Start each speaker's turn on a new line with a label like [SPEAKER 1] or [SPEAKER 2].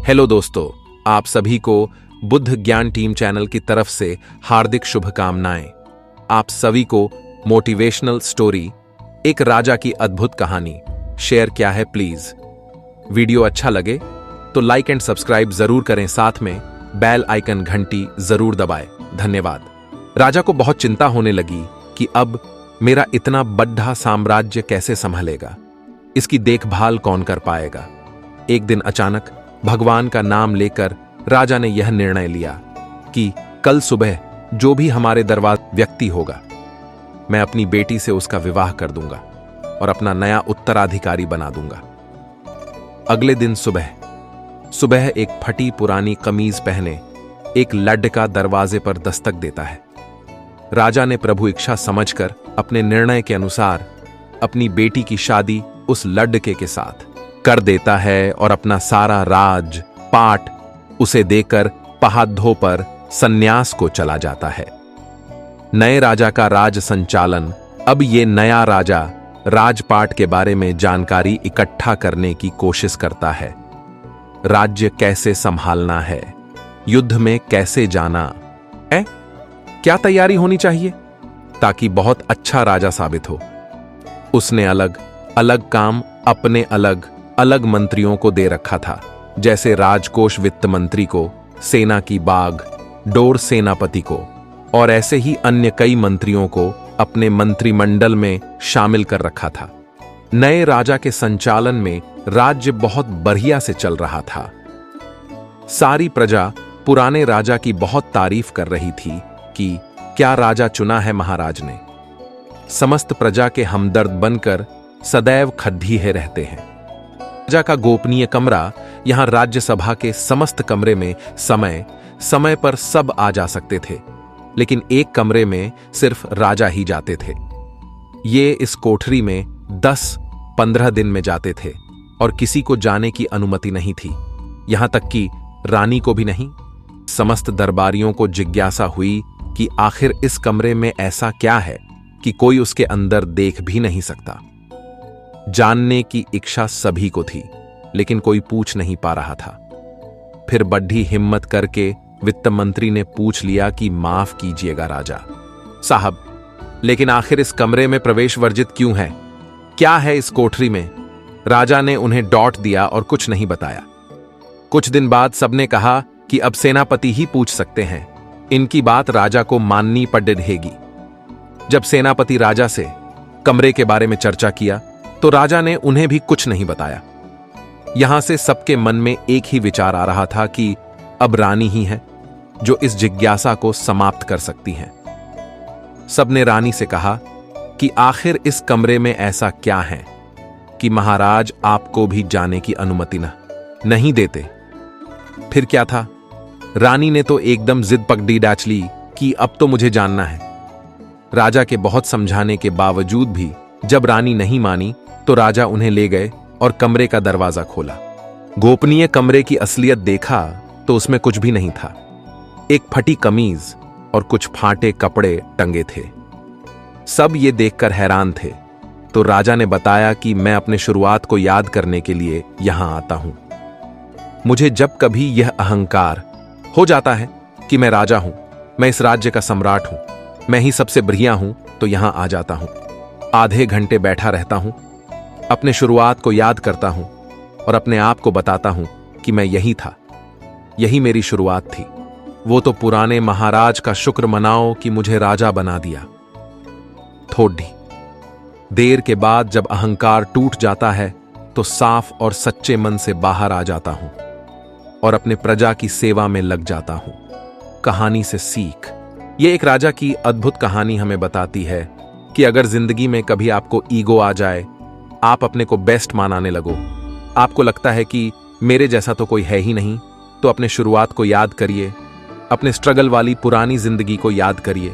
[SPEAKER 1] Hello दोस्तों, आप सभी को बुद्ध ज्ञान टीम चैनल की तरफ से हार्दिक शुभकामनाएं। आप सभी को मोटिवेशनल स्टोरी, एक राजा की अद्भुत कहानी शेयर किया है। प्लीज वीडियो अच्छा लगे तो लाइक एंड सब्सक्राइब जरूर करें, साथ में बेल आइकन घंटी जरूर दबाएं। धन्यवाद। राजा को बहुत चिंता होने लगी कि अब मेरा इतना बड़ा साम्राज्य कैसे संभालेगा, इसकी देखभाल कौन कर पाएगा। एक दिन अचानक भगवान का नाम लेकर राजा ने यह निर्णय लिया कि कल सुबह जो भी हमारे दरबार व्यक्ति होगा, मैं अपनी बेटी से उसका विवाह कर दूंगा और अपना नया उत्तराधिकारी बना दूंगा। अगले दिन सुबह एक फटी पुरानी कमीज पहने एक लड़का दरवाजे पर दस्तक देता है। राजा ने प्रभु इच्छा समझकर अपने निर्णय के अनुसार अपनी बेटी की शादी उस लड़के के साथ कर देता है और अपना सारा राज पाट उसे देकर पहाड़ों पर संन्यास को चला जाता है। नए राजा का राज संचालन। अब ये नया राजा राजपाट के बारे में जानकारी इकट्ठा करने की कोशिश करता है। राज्य कैसे संभालना है, युद्ध में कैसे जाना है, क्या तैयारी होनी चाहिए ताकि बहुत अच्छा राजा साबित हो। उसने अलग अलग काम अपने अलग अलग मंत्रियों को दे रखा था, जैसे राजकोष वित्त मंत्री को, सेना की बाग डोर सेनापति को, और ऐसे ही अन्य कई मंत्रियों को अपने मंत्रिमंडल में शामिल कर रखा था। नए राजा के संचालन में राज्य बहुत बढ़िया से चल रहा था। सारी प्रजा पुराने राजा की बहुत तारीफ कर रही थी कि क्या राजा चुना है महाराज ने। समस्त प्रजा के हमदर्द बनकर सदैव खद्दीहे रहते हैं। राजा का गोपनीय कमरा, यहां राज्यसभा के समस्त कमरे में समय समय पर सब आ जा सकते थे, लेकिन एक कमरे में सिर्फ राजा ही जाते थे। ये इस कोठरी में 10-15 दिन में जाते थे और किसी को जाने की अनुमति नहीं थी, यहां तक कि रानी को भी नहीं। समस्त दरबारियों को जिज्ञासा हुई कि आखिर इस कमरे में ऐसा क्या है कि कोई उसके अंदर देख भी नहीं सकता। जानने की इच्छा सभी को थी, लेकिन कोई पूछ नहीं पा रहा था। फिर बड़ी हिम्मत करके वित्त मंत्री ने पूछ लिया कि माफ कीजिएगा राजा साहब, लेकिन आखिर इस कमरे में प्रवेश वर्जित क्यों है? क्या है इस कोठरी में? राजा ने उन्हें डॉट दिया और कुछ नहीं बताया। कुछ दिन बाद सबने कहा कि अब सेनापति ही पूछ सकते हैं, इनकी बात राजा को माननी पड़ेगी। जब सेनापति राजा से कमरे के बारे में चर्चा किया तो राजा ने उन्हें भी कुछ नहीं बताया। यहां से सबके मन में एक ही विचार आ रहा था कि अब रानी ही है जो इस जिज्ञासा को समाप्त कर सकती है। सबने रानी से कहा कि आखिर इस कमरे में ऐसा क्या है कि महाराज आपको भी जाने की अनुमति नहीं देते। फिर क्या था? रानी ने तो एकदम जिद पकड़ी डाच ली कि अब तो मुझे जानना है। राजा के बहुत समझाने के बावजूद भी जब रानी नहीं मानी तो राजा उन्हें ले गए और कमरे का दरवाजा खोला। गोपनीय कमरे की असलियत देखा तो उसमें कुछ भी नहीं था। एक फटी कमीज और कुछ फाटे कपड़े टंगे थे। सब ये देखकर हैरान थे। तो राजा ने बताया कि मैं अपने शुरुआत को याद करने के लिए यहां आता हूं। मुझे जब कभी यह अहंकार हो जाता है कि मैं राजा हूं, मैं इस राज्य का सम्राट हूं, मैं ही सबसे बढ़िया हूं, तो यहां आ जाता हूं। आधे घंटे बैठा रहता हूं, अपने शुरुआत को याद करता हूं और अपने आप को बताता हूं कि मैं यही था, यही मेरी शुरुआत थी। वो तो पुराने महाराज का शुक्र मनाओ कि मुझे राजा बना दिया। थोड़ी देर के बाद जब अहंकार टूट जाता है तो साफ और सच्चे मन से बाहर आ जाता हूं और अपने प्रजा की सेवा में लग जाता हूं। कहानी से सीख। ये एक राजा की अद्भुत कहानी हमें बताती है कि अगर जिंदगी में कभी आपको ईगो आ जाए, आप अपने को बेस्ट मानने लगो, आपको लगता है कि मेरे जैसा तो कोई है ही नहीं, तो अपने शुरुआत को याद करिए, अपने स्ट्रगल वाली पुरानी जिंदगी को याद करिए